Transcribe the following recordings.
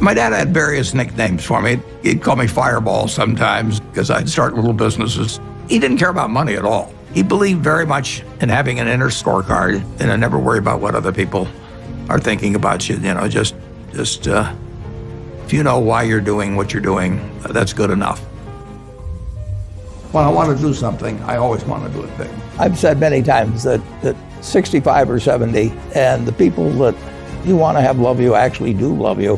My dad had various nicknames for me. He'd call me Fireball sometimes because I'd start little businesses. He didn't care about money at all. He believed very much in having an inner scorecard and to never worry about what other people are thinking about you. Just if you know why you're doing what you're doing, that's good enough. When I want to do something, I always want to do it big. I've said many times that 65 or 70, and the people that you want to have love you actually do love you,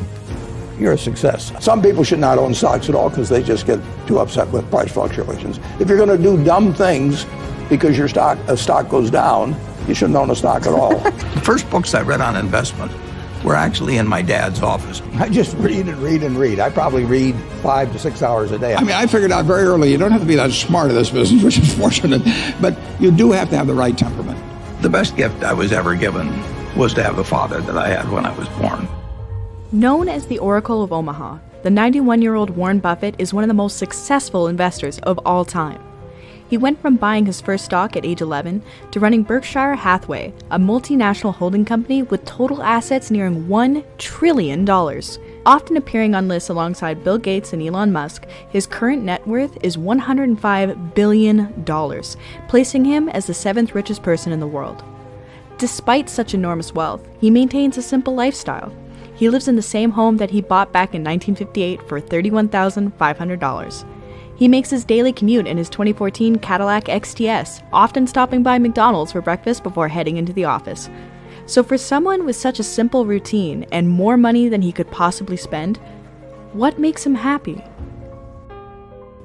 you're a success. Some people should not own stocks at all because they just get too upset with price fluctuations. If you're going to do dumb things because a stock goes down, you shouldn't own a stock at all. The first books I read on investment were actually in my dad's office. I just read and read and read. I probably read 5 to 6 hours a day. I mean, I figured out very early, you don't have to be that smart at this business, which is fortunate, but you do have to have the right temperament. The best gift I was ever given was to have the father that I had when I was born. Known as the Oracle of Omaha, the 91-year-old Warren Buffett is one of the most successful investors of all time. He went from buying his first stock at age 11 to running Berkshire Hathaway, a multinational holding company with total assets nearing $1 trillion. Often appearing on lists alongside Bill Gates and Elon Musk, his current net worth is $105 billion, placing him as the 7th richest person in the world. Despite such enormous wealth, he maintains a simple lifestyle. He lives in the same home that he bought back in 1958 for $31,500. He makes his daily commute in his 2014 Cadillac XTS, often stopping by McDonald's for breakfast before heading into the office. So for someone with such a simple routine and more money than he could possibly spend, what makes him happy?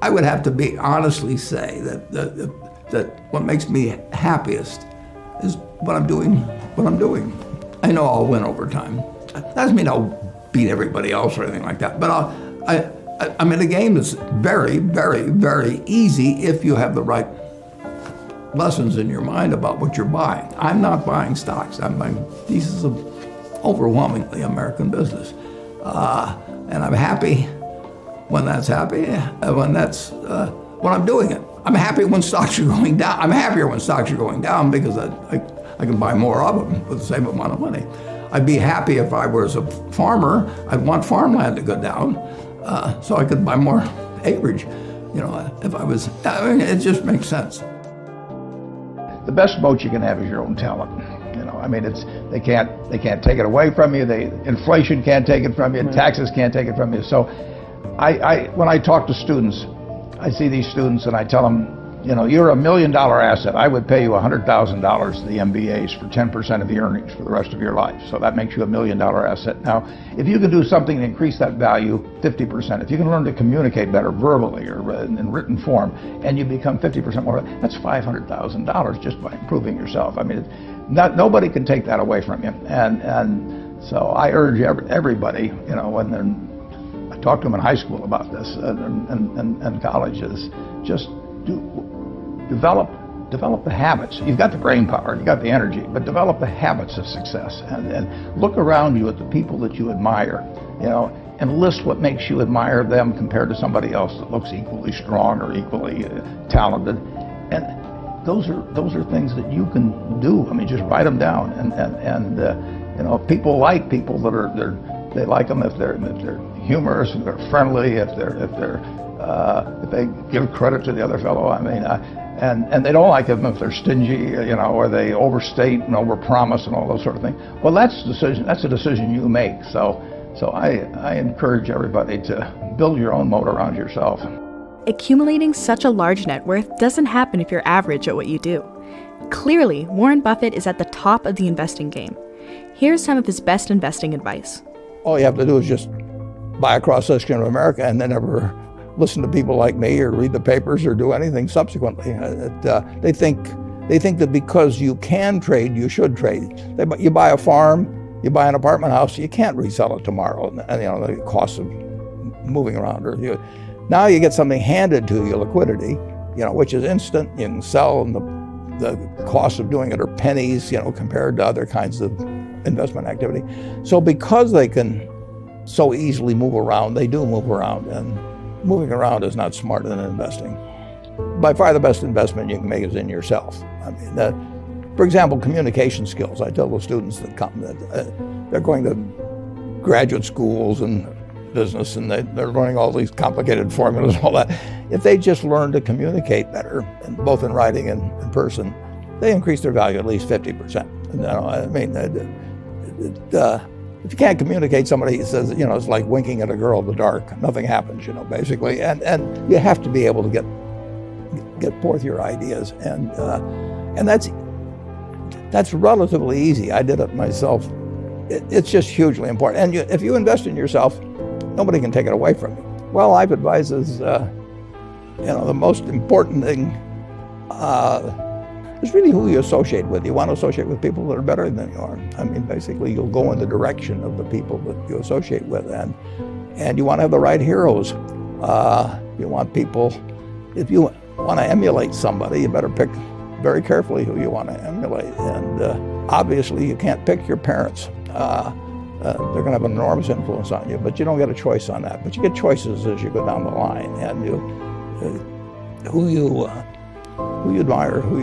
I would have to be honestly say that what makes me happiest is what I'm doing. I know I'll win over time. That doesn't mean I'll beat everybody else or anything like that, but I'm in a game that's very, very, very easy if you have the right lessons in your mind about what you're buying. I'm not buying stocks. I'm buying pieces of overwhelmingly American business. And I'm happy when that's happy, when I'm doing it. I'm happy when stocks are going down. I'm happier when stocks are going down because I can buy more of them with the same amount of money. I'd be happy if I was a farmer. I'd want farmland to go down so I could buy more acreage. If I was, it just makes sense. The best moat you can have is your own talent. They can't take it away from you. Inflation can't take it from you. Taxes can't take it from you. So, when I talk to students, I see these students and I tell them, you're $1 million asset. I would pay you $100,000 to the MBAs for 10% of the earnings for the rest of your life. So that makes you $1 million asset. Now, if you can do something to increase that value 50%, if you can learn to communicate better verbally or in written form, and you become 50% more, that's $500,000 just by improving yourself. Nobody can take that away from you. And so I urge everybody, when I talk to them in high school about this and college, is just develop the habits. You've got the brain power, you've got the energy, but develop the habits of success and look around you at the people that you admire, and list what makes you admire them compared to somebody else that looks equally strong or equally talented. And those are things that you can do. Just write them down. And people like people that they like them if they're humorous, if they're friendly, if they give credit to the other fellow. And they don't like them if they're stingy, or they overstate and overpromise and all those sort of things. Well, that's a decision you make. So I encourage everybody to build your own moat around yourself. Accumulating such a large net worth doesn't happen if you're average at what you do. Clearly, Warren Buffett is at the top of the investing game. Here's some of his best investing advice. All you have to do is just buy a cross-section of America and then never listen to people like me or read the papers or do anything subsequently. They think that because you can trade, you should trade. You buy a farm, you buy an apartment house, you can't resell it tomorrow. And the cost of moving around. Now you get something handed to you, liquidity, which is instant. You can sell, and the cost of doing it are pennies, compared to other kinds of investment activity. So because they can so easily move around, they do move around, and moving around is not smarter than investing. By far the best investment you can make is in yourself. For example, communication skills. I tell the students that come that they're going to graduate schools and business and they're learning all these complicated formulas and all that. If they just learn to communicate better, both in writing and in person, they increase their value at least 50%. I mean, if you can't communicate, somebody says, it's like winking at a girl in the dark. Nothing happens, basically. And you have to be able to get forth your ideas. And that's relatively easy. I did it myself. It's just hugely important. And if you invest in yourself, nobody can take it away from you. Well, life advice is, the most important thing is really who you associate with. You want to associate with people that are better than you are. I mean, basically, you'll go in the direction of the people that you associate with, and you want to have the right heroes. You want people, if you want to emulate somebody, you better pick very carefully who you want to emulate. And obviously, you can't pick your parents. They're going to have an enormous influence on you, but you don't get a choice on that. But you get choices as you go down the line, and who you admire, who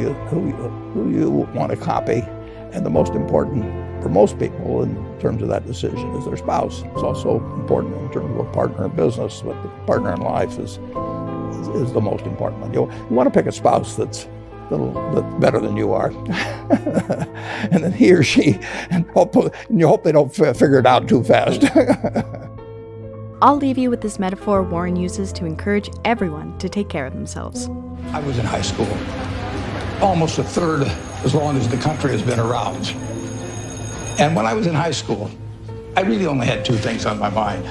you want to copy, and the most important for most people in terms of that decision is their spouse. It's also important in terms of a partner in business, but the partner in life is the most important one. You want to pick a spouse that's better than you are, and then he or she, and you hope they don't figure it out too fast. I'll leave you with this metaphor Warren uses to encourage everyone to take care of themselves. I was in high school, almost a third as long as the country has been around. And when I was in high school, I really only had two things on my mind: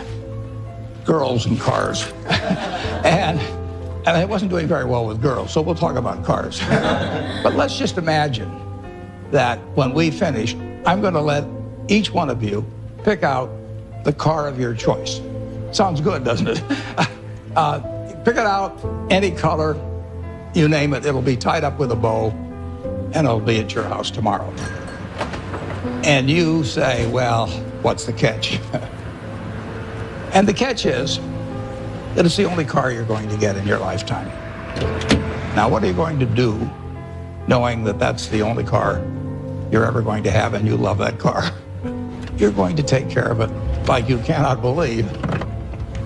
girls and cars. and I wasn't doing very well with girls, so we'll talk about cars. But let's just imagine that when we finish, I'm going to let each one of you pick out the car of your choice. Sounds good, doesn't it? Pick it out, any color, you name it. It'll be tied up with a bow, and it'll be at your house tomorrow. And you say, well, what's the catch? And the catch is that it's the only car you're going to get in your lifetime. Now, what are you going to do knowing that that's the only car you're ever going to have and you love that car? You're going to take care of it like you cannot believe.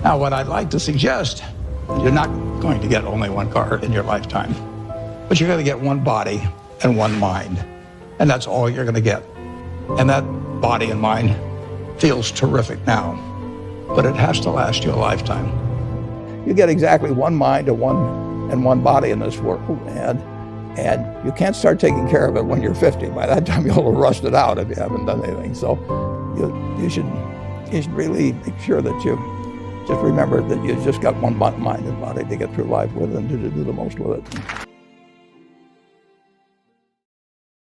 Now, what I'd like to suggest, you're not going to get only one car in your lifetime, but you're going to get one body and one mind, and that's all you're going to get. And that body and mind feels terrific now, but it has to last you a lifetime. You get exactly one mind and one body in this world, and you can't start taking care of it when you're 50. By that time, you'll have rusted out if you haven't done anything. So you should really make sure that you just remember that you just got one mind and body to get through life with and to do the most with it.